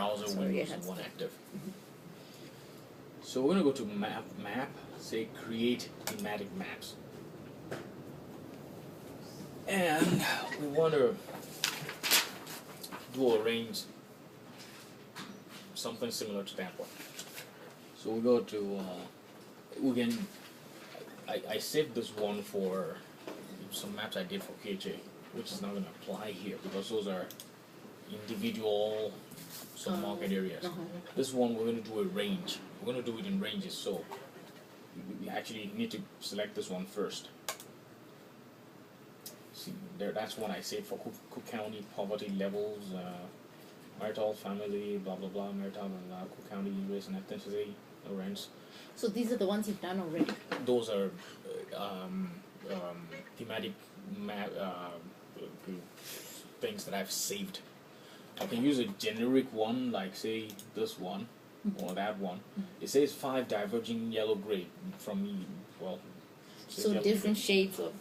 browser Sorry, windows I and had one to- active. So we're going to go to map, say create thematic maps. And we want to do a range something similar to that one. So we go to, we can, I saved this one for some maps I did for KJ, which is not going to apply here because those are individual market areas. This one we're going to do a range. We're going to do it in ranges, so we actually need to select this one first. See, that's one I saved for Cook County poverty levels, marital, family, blah blah blah, marital, blah, blah, Cook County race and ethnicity, no rents. So these are the ones you've done already? Those are thematic things that I've saved. I can use a generic one, like say this one or that one. It says 5 diverging yellow gray from me. Well, so different shades of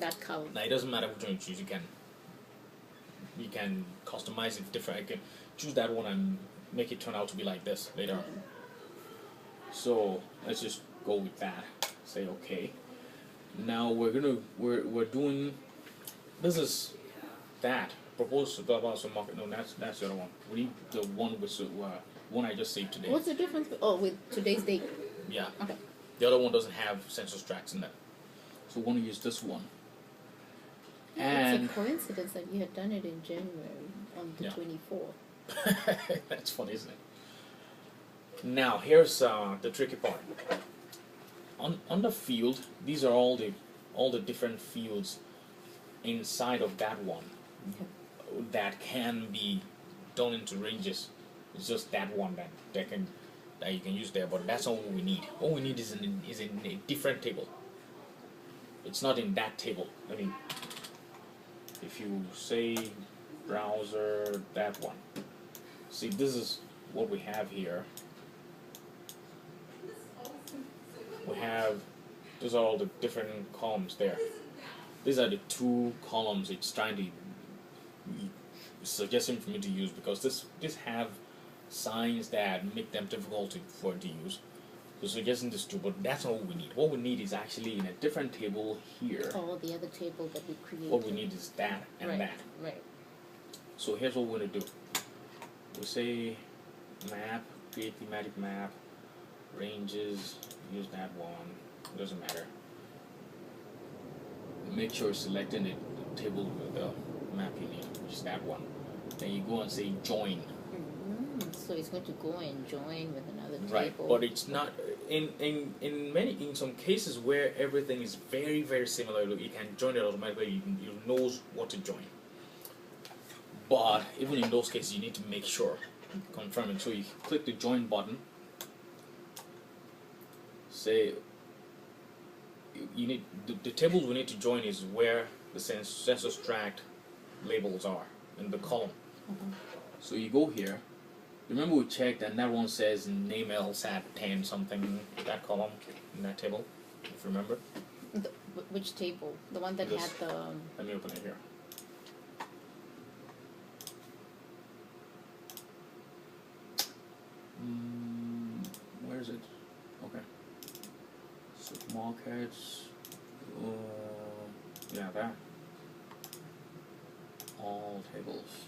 that color. Now it doesn't matter which one you choose. You can customize it different. I can choose that one and make it turn out to be like this later on. So let's just go with that. Say okay. Now we're doing. This is that proposed to go about some market. No, that's the other one. We need the one with one I just saved today. What's the difference? Oh, with today's date. Yeah. Okay. The other one doesn't have census tracts in there. So we want to use this one. And it's a coincidence that you had done it in January on the 24th. That's funny, isn't it? Now here's the tricky part. On the field, these are all the different fields inside of that one that can be done into ranges. It's just that one that you can use there, but that's not what we need. What we need is in a different table. It's not in that table. I mean, if you say browser that one, see this is what we have here. We have, those are all the different columns there. These are the 2 columns it's trying to suggesting for me to use because this have signs that make them difficult for it to use. So suggesting this too, but that's not what we need. What we need is actually in a different table here. Oh, the other table that we created. What we need is that and that. Right. So here's what we're going to do. We say map, create thematic map, ranges, use that one, it doesn't matter. Make sure it's selecting the table with the map you need, which is that one. Then you go and say join. So it's going to go and join with another table. Right, but it's not in some cases where everything is very very similar. You can join it automatically. You knows what to join. But even in those cases, you need to make sure, confirm it. So you click the join button. Say you need the tables we need to join is where the census tract labels are in the column. So you go here. Remember we checked and that one says name LSAT 10 something, that column in that table, if you remember. Which table? The one that had the... Let me open it here. Where is it? Okay. Supermarkets. Yeah, that. All tables.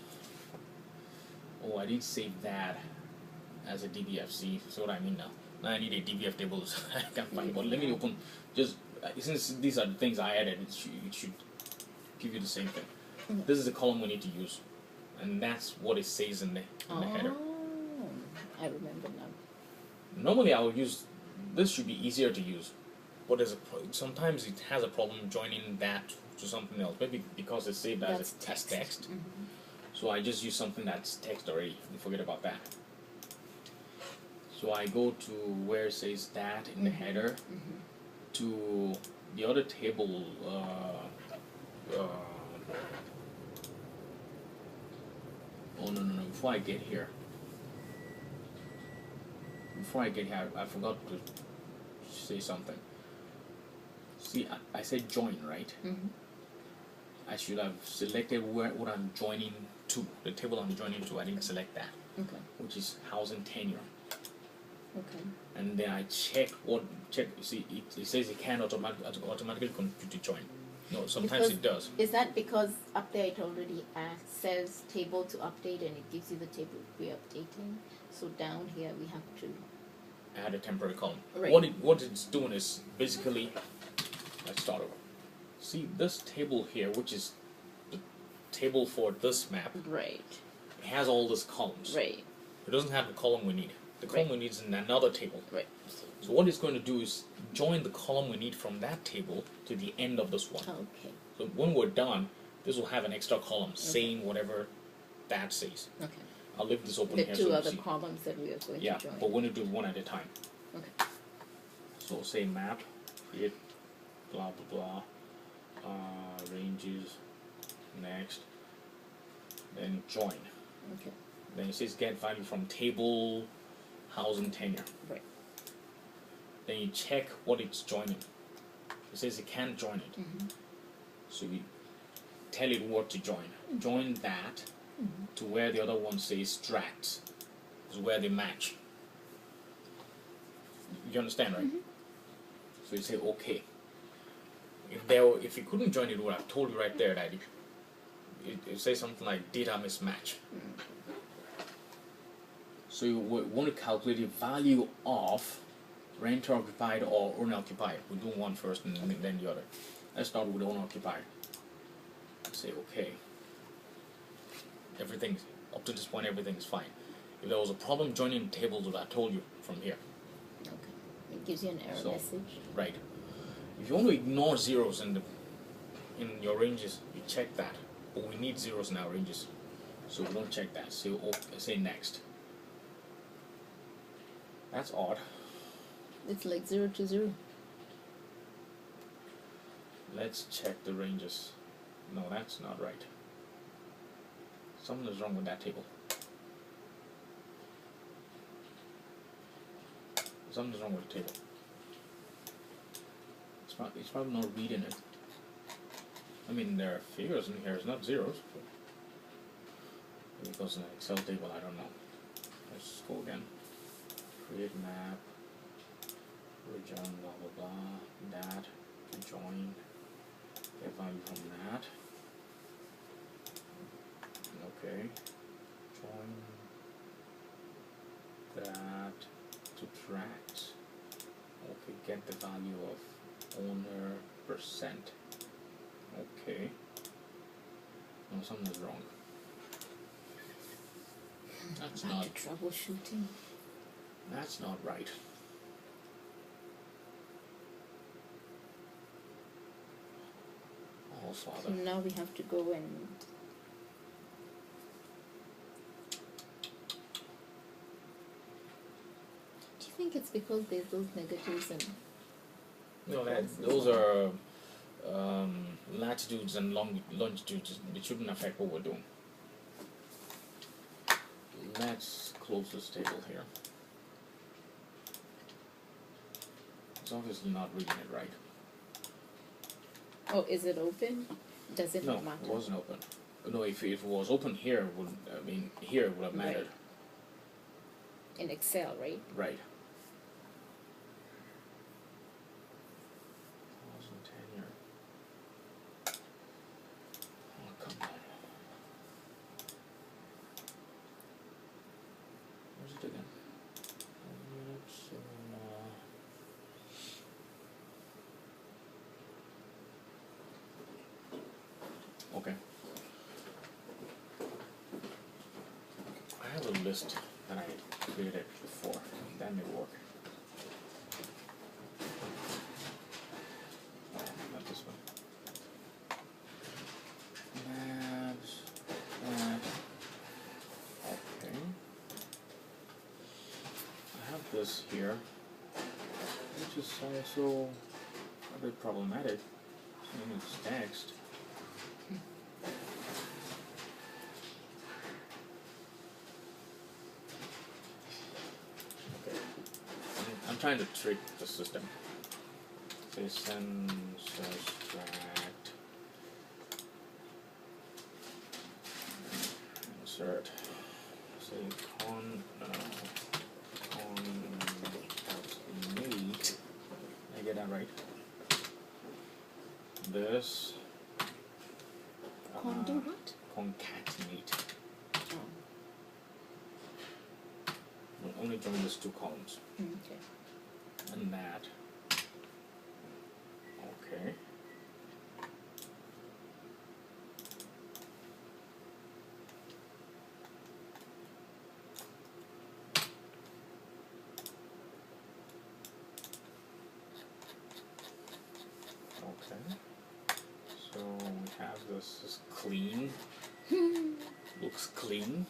Oh, I didn't save that as a DBF. See what I mean now? Now I need a DBF table. I can't find it. But let me open. Just since these are the things I added, it should give you the same thing. This is the column we need to use, and that's what it says in the header. I remember now. Normally I would use this. Should be easier to use, but sometimes it has a problem joining that to something else. Maybe because it's saved as text. So I just use something that's text already and forget about that. So I go to where it says that in the header to the other table. Oh no! Before I get here, I forgot to say something. See, I said join, right? I should have selected what I'm joining to, the table I'm joining to. I didn't select that. Okay. which is housing tenure. Okay. And then I check. See, it says it can automatically compute the join. No, sometimes it does. Is that because up there it already says table to update and it gives you the table we're updating? So down here we have to. Add a temporary column. Right. What it's doing is basically, let's start over. See this table here, which is the table for this map. Right. It has all these columns. Right. It doesn't have the column we need. The column we need is in another table. Right. So what it's going to do is join the column we need from that table to the end of this one. Okay. So when we're done, this will have an extra column saying whatever that says. Okay. I'll leave this open The here two so you other see. columns that we are going Yeah, to join. but we're going to do one at a time. Okay. So say map, create, blah blah blah, ranges, next, then join. Okay. Then it says get value from table, housing tenure. Right. Then you check what it's joining. It says it can't join it. So you tell it what to join. Join that to where the other one says strats, is where they match. You understand, right? So you say okay. If you couldn't join it, it would have told you right there that it says something like data mismatch. So you want to calculate the value of renter occupied or owner occupied. We'll do one first and then the other. Let's start with owner occupied. Say okay. Everything up to this point, everything is fine. If there was a problem joining tables, I told you from here. Okay. It gives you an error message. Right. If you want to ignore zeros in your ranges, you check that. But we need zeros in our ranges, so we don't check that. So say next. That's odd. It's like 0 to 0. Let's check the ranges. No, that's not right. Something is wrong with that table. Something's wrong with the table. It's probably not reading it. I mean, there are figures in here, it's not zeros. Maybe it goes in an Excel table, I don't know. Let's go again. Create map, region, blah blah blah, that, join, get value from that. Okay, join that, subtract. Okay, get the value of owner percent. Okay. No, something is wrong. That's Back not. to troubleshooting. That's not right. Oh, So Father. now we have to go and do you think it's because there's those negatives and No, those are latitudes and longitudes. It shouldn't affect what we're doing. Let's close this table here. It's obviously not reading it right. oh, is it open? Does it No, not matter? it wasn't open. No, if it was open here, here it would have mattered. Right. In Excel, right? Right. Housing tenure. Oh, come on. Where's it again? Units, okay. I have a list that I created before. That may work. Oh, not this one. Maps. That. Okay. I have this here, which is also a bit problematic. Seeing it's text. I'm trying to trick the system. Say send subtract insert. Say that right? This Do what? concatenate. Oh, We'll only join these two columns. okay. And that. Okay. Okay. So we have this is clean. Looks clean.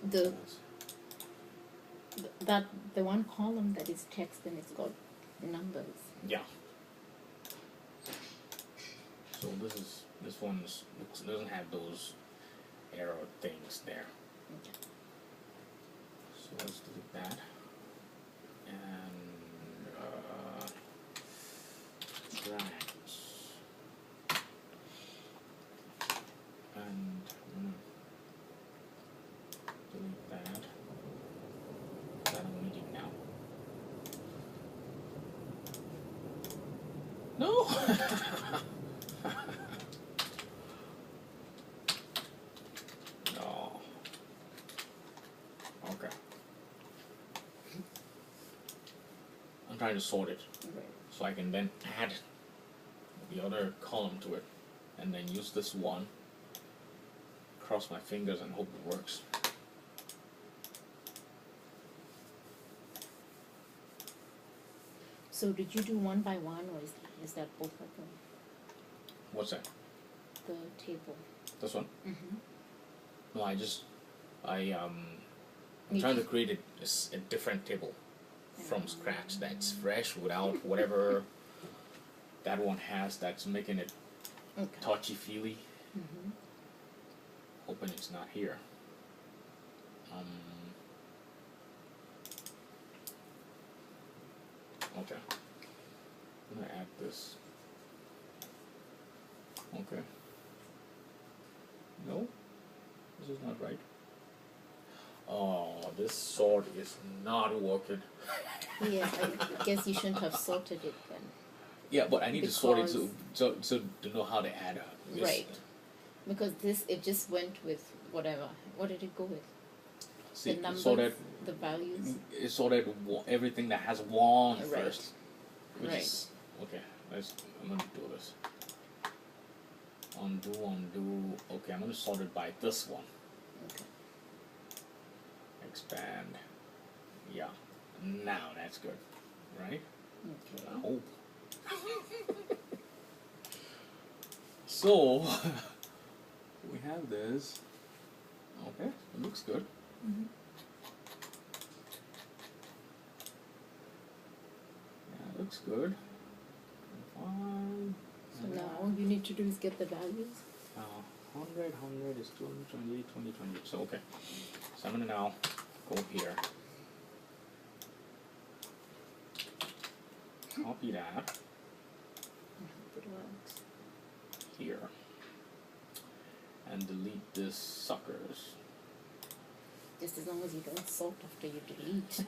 The the one column that is text and it's got numbers. Yeah. So this one's doesn't have those arrow things there. Okay. So let's delete that. And tracks. And delete that. That I'm needing now. No. No. Okay. I'm trying to sort it Right. so I can then add the other column to it and then use this one, cross my fingers and hope it works. So did you do one by one, or is that both of them? What's that? The table. This one? Mm-hmm. No, I'm trying to create a different table from scratch that's fresh without whatever that one has that's making it Okay. touchy-feely. Mm-hmm. Hoping it's not here. Okay. I'm gonna add this. Okay. No, this is not right. Oh, this sort is not working. Yeah, I guess you shouldn't have sorted it then. Yeah, but I need to sort it Because- so to know how to add this. Right. Because it just went with whatever. What did it go with? See, The it numbers, sorted, the values. it sorted everything that has one Right. first. Which Right. is, okay, I'm gonna do this. Undo. Okay, I'm gonna sort it by this one. Okay. Expand. Yeah. Now that's good. Right? Okay. I hope. So we have this. Okay, it looks good. Mm-hmm. Yeah, it looks good. Fine. So now all you need to do is get the values. 100 is 228, 2028. So, okay. So I'm going to now go here. Copy that Hope it works. here. And delete this suckers. Just as long as you don't sort after you delete.